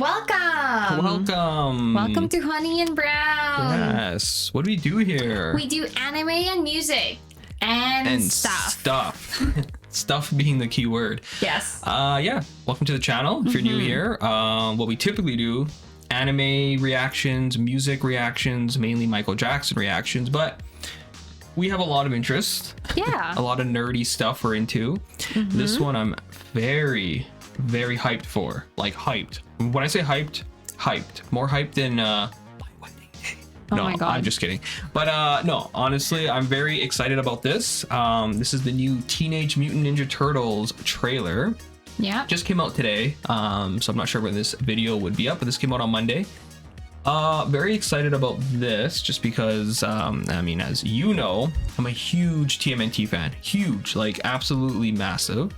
Welcome to Honey and Brown. Yes. What do we do here? We do anime and music and stuff. Stuff being the key word. Yes. Yeah. Welcome to the channel. If you're new here, what we typically do, anime reactions, music reactions, mainly Michael Jackson reactions, but we have a lot of interest. Yeah. A lot of nerdy stuff we're into. This one I'm very hyped for. Like hyped. When I say hyped, more hyped than Oh no, my God. I'm just kidding. But no, honestly, I'm very excited about this. This is the new Teenage Mutant Ninja Turtles trailer. Yeah. Just came out today. So I'm not sure when this video would be up, but this came out on Monday. Very excited about this just because, I mean, as you know, I'm a huge TMNT fan. Huge, like absolutely massive.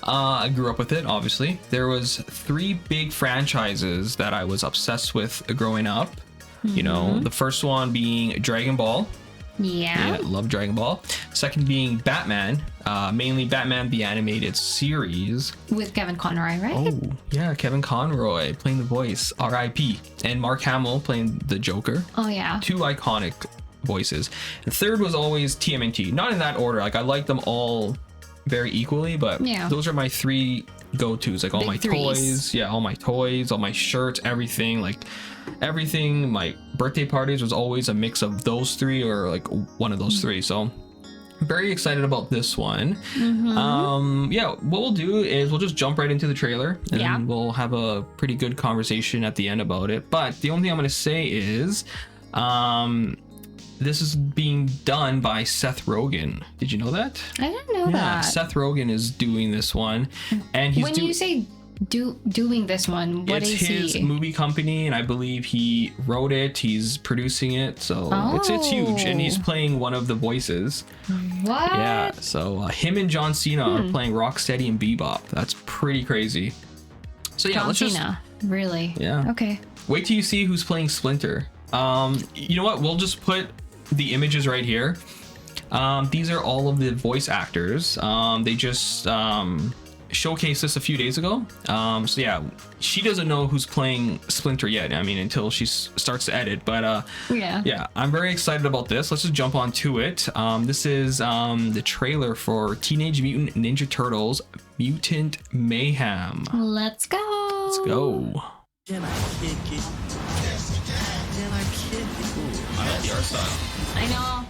I grew up with it, obviously. There was 3 big franchises that I was obsessed with growing up. You know, the first one being Dragon Ball. Yeah. Love Dragon Ball. Second being Batman, mainly Batman the Animated Series. With Kevin Conroy, right? Oh, yeah, Kevin Conroy playing the voice, R.I.P. And Mark Hamill playing the Joker. Oh, yeah. 2 iconic voices. And third was always TMNT. Not in that order. Like, I like them all very equally, but yeah, those are my 3 go-tos. Like all my toys. Yeah, all my toys, all my shirts, everything. Like, everything. My birthday parties was always a mix of those 3 or like one of those 3. So very excited about this one. Yeah, what we'll do is we'll just jump right into the trailer and we'll have a pretty good conversation at the end about it. But the only thing I'm going to say is this is being done by Seth Rogen. Did you know that? I didn't know that. Seth Rogen is doing this one, and he's when you say doing this one, what is he? It's his movie company, and I believe he wrote it. He's producing it, so it's huge, and he's playing one of the voices. What? Yeah. So him and John Cena are playing Rocksteady and Bebop. That's pretty crazy. So yeah, John Cena. Really? Yeah. Okay. Wait till you see who's playing Splinter. You know what? We'll just put the images right here. These are all of the voice actors. They just showcased this a few days ago. So yeah, she doesn't know who's playing Splinter yet. I mean, until she starts to edit. But yeah, I'm very excited about this. Let's just jump on to it. This is the trailer for Teenage Mutant Ninja Turtles Mutant Mayhem. Let's go. Let's go. Can I kick it? Can I kick it? Ooh, I like the art style. I know.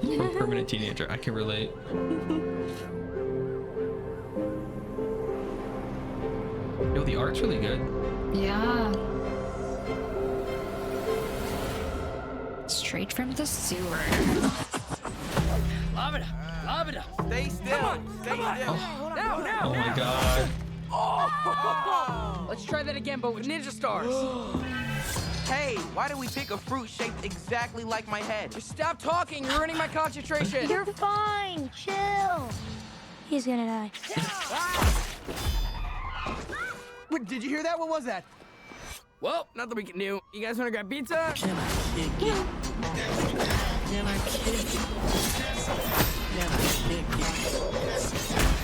I'm a permanent teenager. I can relate. Yo, the art's really good. Yeah. Straight from the sewer. Lob it up. Stay still. Stay still. Now. Oh my God. Let's try that again, but with ninja stars. Hey, why did we pick a fruit shaped exactly like my head? Just stop talking. You're ruining my concentration. You're fine. Chill. He's gonna die. Wait, did you hear that? What was that? Well, nothing we can do. You guys want to grab pizza? Can I kick it? Can I kick it? Can I kick it?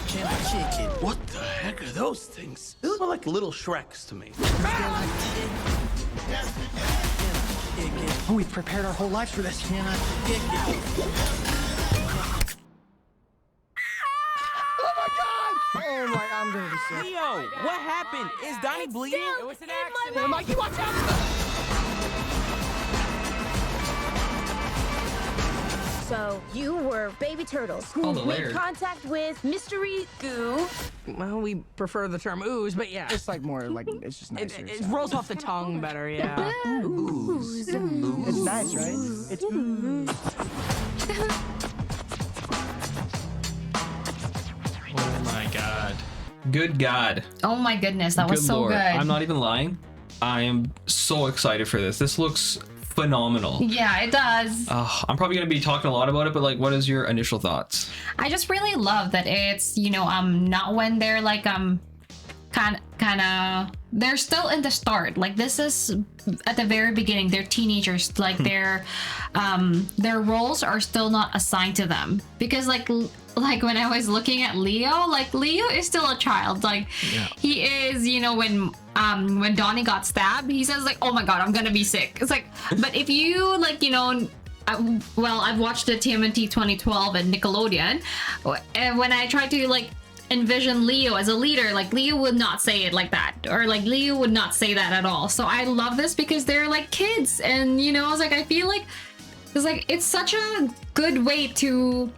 Can I kick it? What the heck are those things? They look like little Shreks to me. Can I kick it? Can I kick it? Oh, we've prepared our whole lives for this. Can I kick it? Oh my, I'm gonna be sick. Leo, what happened? Is Donnie bleeding? It was an accident. Mikey, watch out! So, you were baby turtles who Oh, the made layered. contact with mystery goo. Well, we prefer the term ooze, but yeah. It's like more like it's just nicer. It rolls off the tongue better, yeah. Ooze. It's nice, right? It's Oh my God. Good God. Oh my goodness, that was Good so Lord. good. I'm not even lying. I am so excited for this. This looks phenomenal. Yeah, it does. I'm probably going to be talking a lot about it, but like, what is your initial thoughts? I just really love that it's, not when they're like kind kind of, they're still in the start. Like this is at the very beginning. They're teenagers. Like their roles are still not assigned to them, because like when I was looking at Leo, like Leo is still a child. Like he is, you know, when Donnie got stabbed, he says like, oh my god, I'm gonna be sick. It's like, but if you like, you know, well, I've watched the TMNT 2012 and Nickelodeon, and when I try to like envision Leo as a leader, like Leo would not say it like that, or like Leo would not say that at all. So I love this because they're like kids, and you know, I was like, I feel like it's such a good way to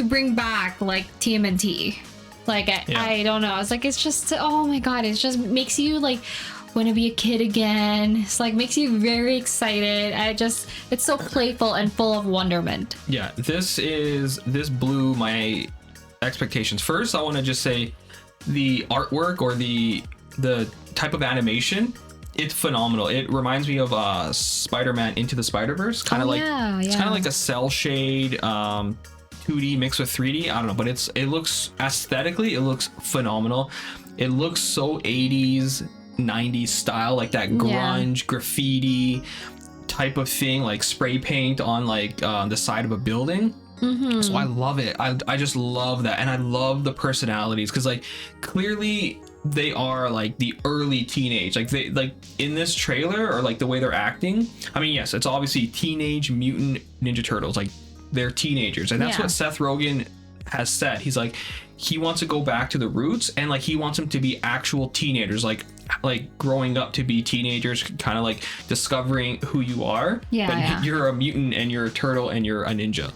bring back like TMNT. Like I don't know, it's like, it's just, oh my god, it just makes you like want to be a kid again. It's like makes you very excited. It's so playful and full of wonderment. Yeah, this blew my expectations. First, I want to just say the artwork or the type of animation, it's phenomenal. It reminds me of Spider-Man Into the Spider-Verse, kind of it's kind of like a cell shade 2D mixed with 3D. I don't know, but it looks aesthetically, it looks phenomenal. It looks so 80s 90s style, like that grunge graffiti type of thing, like spray paint on like the side of a building. So I love it. I just love that, and I love the personalities, because like clearly they are like the early teenage, like they like in this trailer, or like the way they're acting. I mean, yes, it's obviously Teenage Mutant Ninja Turtles, like they're teenagers, and that's what Seth Rogen has said. He's like, he wants to go back to the roots, and like he wants them to be actual teenagers, like growing up to be teenagers, kind of like discovering who you are. But you're a mutant and you're a turtle and you're a ninja.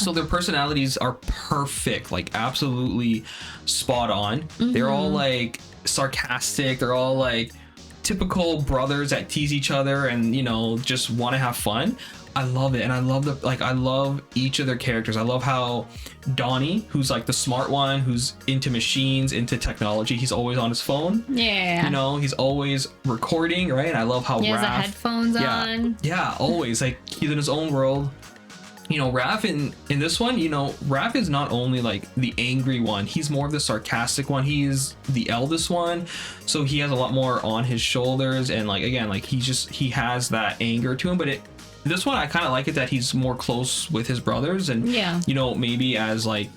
So their personalities are perfect, like absolutely spot on. They're all like sarcastic, they're all like typical brothers that tease each other and, you know, just want to have fun. I love it, and I love each of their characters. I love how Donnie, who's like the smart one, who's into machines, into technology, he's always on his phone. You know, he's always recording, right? And I love how he has Raph, the headphones on. Always, like he's in his own world. You know, Raph in this one, you know, Raph is not only like the angry one, he's more of the sarcastic one. He's the eldest one, so he has a lot more on his shoulders, and like again, like he has that anger to him. But this one, I kind of like it that he's more close with his brothers, and you know, maybe as like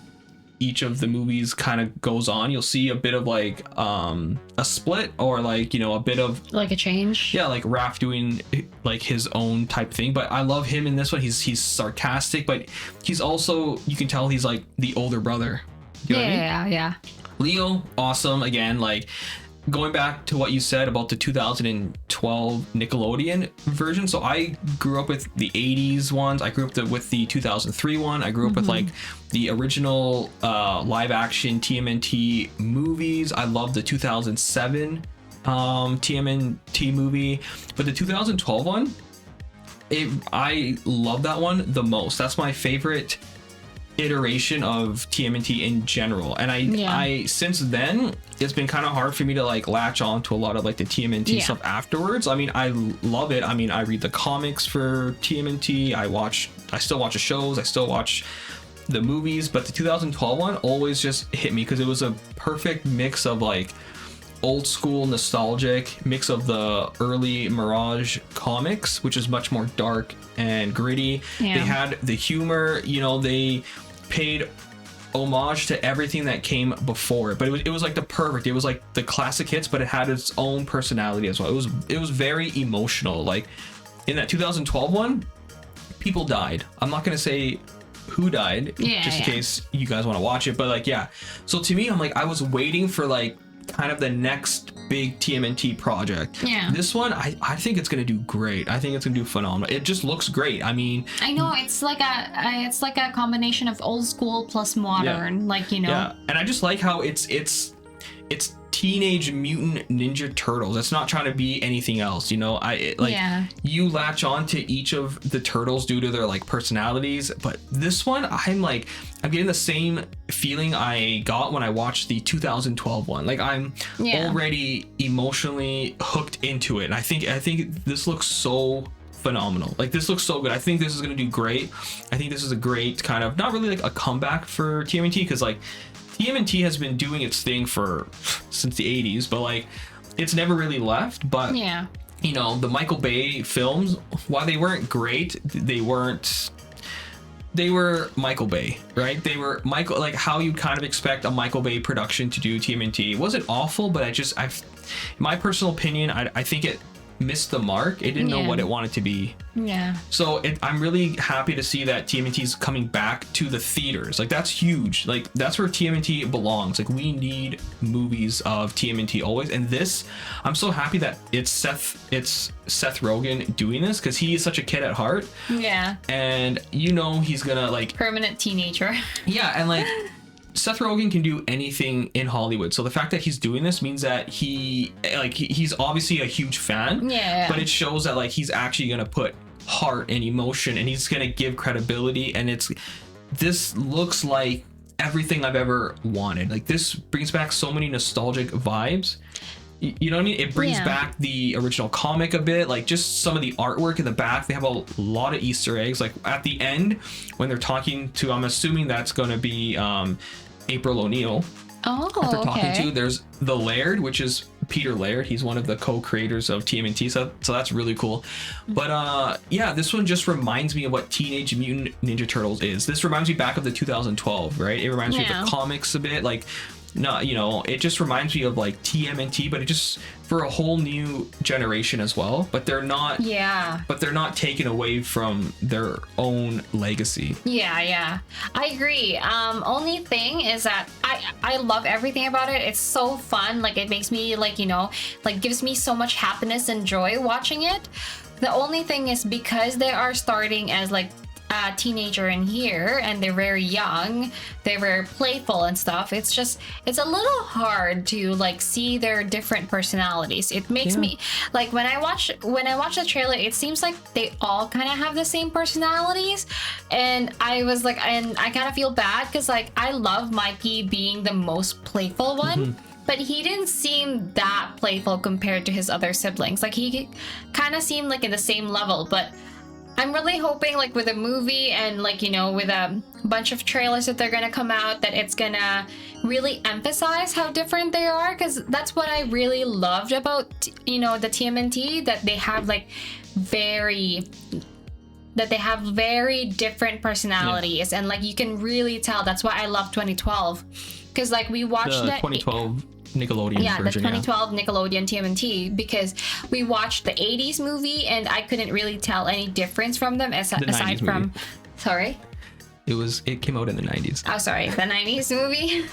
each of the movies kind of goes on, you'll see a bit of like a split, or like, you know, a bit of like a change. Like Raph doing like his own type thing. But I love him in this one. He's sarcastic, but he's also, you can tell he's like the older brother. You know what I mean? Leo, awesome. Again, like going back to what you said about the 2012 Nickelodeon version. So I grew up with the 80s ones. I grew up with the 2003 one. I grew up with like the original live action TMNT movies. I love the 2007 TMNT movie, but the 2012 one, I love that one the most. That's my favorite iteration of TMNT in general, and I since then it's been kind of hard for me to like latch on to a lot of like the TMNT stuff afterwards. I mean, I love it. I mean, I read the comics for TMNT, I still watch the shows, I still watch the movies, but the 2012 one always just hit me because it was a perfect mix of like old school nostalgic mix of the early Mirage comics, which is much more dark and gritty. They had the humor, you know, they paid homage to everything that came before it, but it was like the perfect, it was like the classic hits, but it had its own personality as well. It was very emotional. Like in that 2012 one, people died. I'm not gonna say who died, just in case you guys want to watch it, but like so to me, I'm like, I was waiting for like kind of the next big TMNT project. This one, I think it's gonna do great. I think it's gonna do phenomenal. It just looks great. I mean, I know it's like a combination of old school plus modern, like, you know. And I just like how it's Teenage Mutant Ninja Turtles. It's not trying to be anything else, you know. You latch on to each of the turtles due to their like personalities, but this one, I'm getting the same feeling I got when I watched the 2012 one. Like I'm already emotionally hooked into it, and I think this looks so phenomenal. Like this looks so good. I think this is gonna do great. I think this is a great kind of, not really like a comeback for TMNT, because like TMNT has been doing its thing since the 80s, but like it's never really left. But Yeah. you know, the Michael Bay films, while they weren't great, they were Michael Bay, right? They were like how you'd kind of expect a Michael Bay production to do TMNT. It wasn't awful, but in my personal opinion, I think it missed the mark. It didn't know what it wanted to be. Yeah. So I'm really happy to see that TMNT's coming back to the theaters. Like that's huge. Like that's where TMNT belongs. Like we need movies of TMNT always. And this, I'm so happy that it's Seth Rogen doing this, because he is such a kid at heart. Yeah. And you know he's gonna like Permanent teenager. Yeah, and like Seth Rogen can do anything in Hollywood. So the fact that he's doing this means that he's obviously a huge fan. Yeah. But it shows that like he's actually gonna put heart and emotion, and he's gonna give credibility. And this looks like everything I've ever wanted. Like this brings back so many nostalgic vibes. You know what I mean? It brings back the original comic a bit, like just some of the artwork in the back. They have a lot of Easter eggs. Like at the end, when they're talking to, I'm assuming that's going to be April O'Neil. Oh, that they're talking okay. to. There's the Laird, which is Peter Laird. He's one of the co-creators of TMNT, so that's really cool. But yeah, this one just reminds me of what Teenage Mutant Ninja Turtles is. This reminds me back of the 2012, right? It reminds me of the comics a bit, like. Not, you know, it just reminds me of like TMNT, but it just for a whole new generation as well. But they're not, but they're not taken away from their own legacy. Yeah, I agree. Only thing is that I love everything about it. It's so fun. Like it makes me like, you know, like gives me so much happiness and joy watching it. The only thing is because they are starting as like a teenager in here and they're very young, they're very playful and stuff, it's a little hard to like see their different personalities. It makes me like when I watch the trailer, it seems like they all kind of have the same personalities, and I was like, and I kind of feel bad because like I love Mikey being the most playful one. But he didn't seem that playful compared to his other siblings. Like he kind of seemed like in the same level. But I'm really hoping like with a movie and like, you know, with a bunch of trailers that they're gonna come out, that it's gonna really emphasize how different they are, because that's what I really loved about, you know, the TMNT, that they have very different personalities, and like you can really tell. That's why I love 2012, because like we watched the 2012 Nickelodeon version. The 2012 Nickelodeon TMNT, because we watched the 80s movie and I couldn't really tell any difference from them aside from movie. Sorry? It came out in the 90s. Oh, sorry, the 90s movie.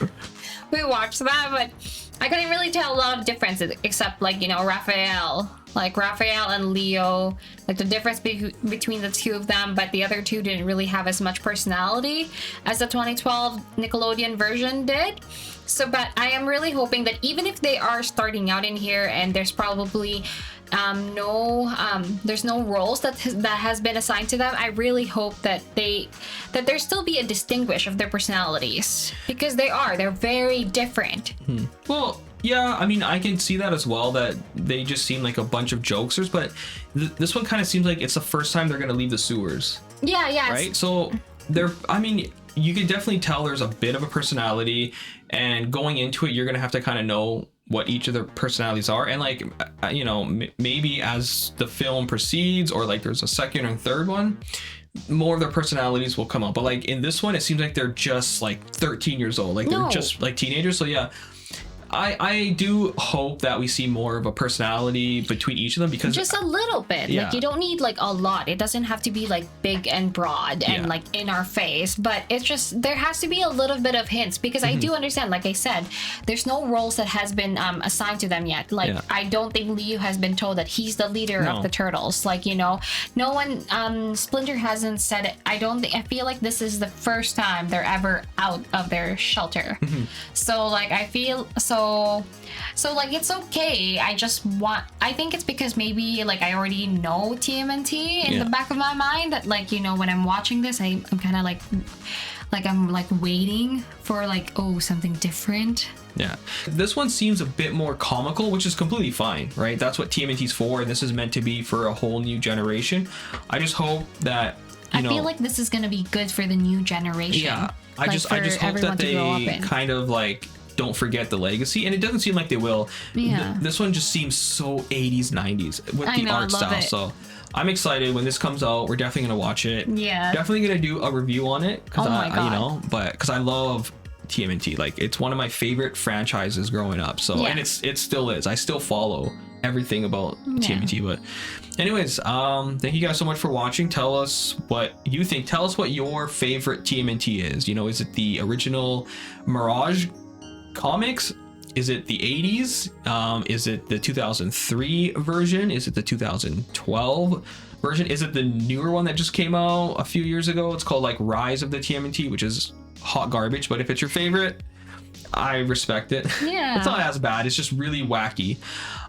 We watched that, but I couldn't really tell a lot of differences except like, you know, Raphael and Leo, like the difference between the two of them, but the other two didn't really have as much personality as the 2012 Nickelodeon version did. So, but I am really hoping that even if they are starting out in here and there's probably there's no roles that has been assigned to them, I really hope that there still be a distinguish of their personalities, because they're very different. Well, yeah, I mean, I can see that as well, that they just seem like a bunch of jokesters, but this one kind of seems like it's the first time they're going to leave the sewers. Yeah. Right? So, you can definitely tell there's a bit of a personality, and going into it, you're going to have to kind of know what each of their personalities are. And like, you know, maybe as the film proceeds, or like there's a second or third one, more of their personalities will come out. But like in this one, it seems like they're just like 13 years old. Like they're just like teenagers. So yeah, I do hope that we see more of a personality between each of them, because just a little bit. Like you don't need like a lot. It doesn't have to be like big and broad and like in our face, but it's just there has to be a little bit of hints, because I do understand, like I said, there's no roles that has been assigned to them yet. Like I don't think Leo has been told that he's the leader of the Turtles. Like, you know, no one Splinter hasn't said it. I feel like this is the first time they're ever out of their shelter. So like I feel so like it's okay. I think it's because maybe like I already know TMNT in the back of my mind, that like, you know, when I'm watching this, I'm kind of like I'm like waiting for like, oh, something different. Yeah, this one seems a bit more comical, which is completely fine, right? That's what TMNT's for, and this is meant to be for a whole new generation. I just hope that I feel like this is gonna be good for the new generation. Yeah, I Like, just for hope that everyone to grow up they in. kind of like don't forget the legacy, and it doesn't seem like they will. Yeah. This one just seems so 80s 90s with I the know, I art love style. it. So I'm excited when this comes out. We're definitely gonna watch it. Yeah. Definitely gonna do a review on it because Oh my God. you know, but because I love TMNT, like it's one of my favorite franchises growing up. So Yeah. and it still is. I still follow everything about TMNT. But anyways, thank you guys so much for watching. Tell us what you think. Tell us what your favorite TMNT is. You know, is it the original Mirage comics? Is it the 80s? Is it the 2003 version? Is it the 2012 version? Is it the newer one that just came out a few years ago? It's called like Rise of the TMNT, which is hot garbage. But if it's your favorite, I respect it. Yeah. It's not as bad. It's just really wacky.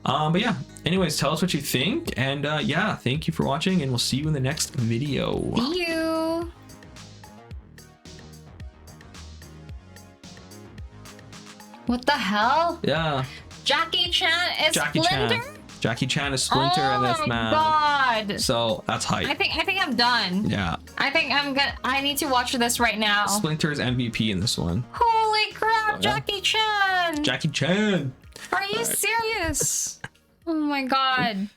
But yeah, anyways, tell us what you think. And yeah, thank you for watching, and we'll see you in the next video. See you. What the hell? Yeah. Jackie Chan is Jackie Splinter? Chan. Jackie Chan is Splinter Oh and this my man. God. So that's hype. I think I'm done. Yeah. I need to watch this right now. Splinter's MVP in this one. Holy crap, yeah. Jackie Chan! Jackie Chan. Are you serious? Oh my God.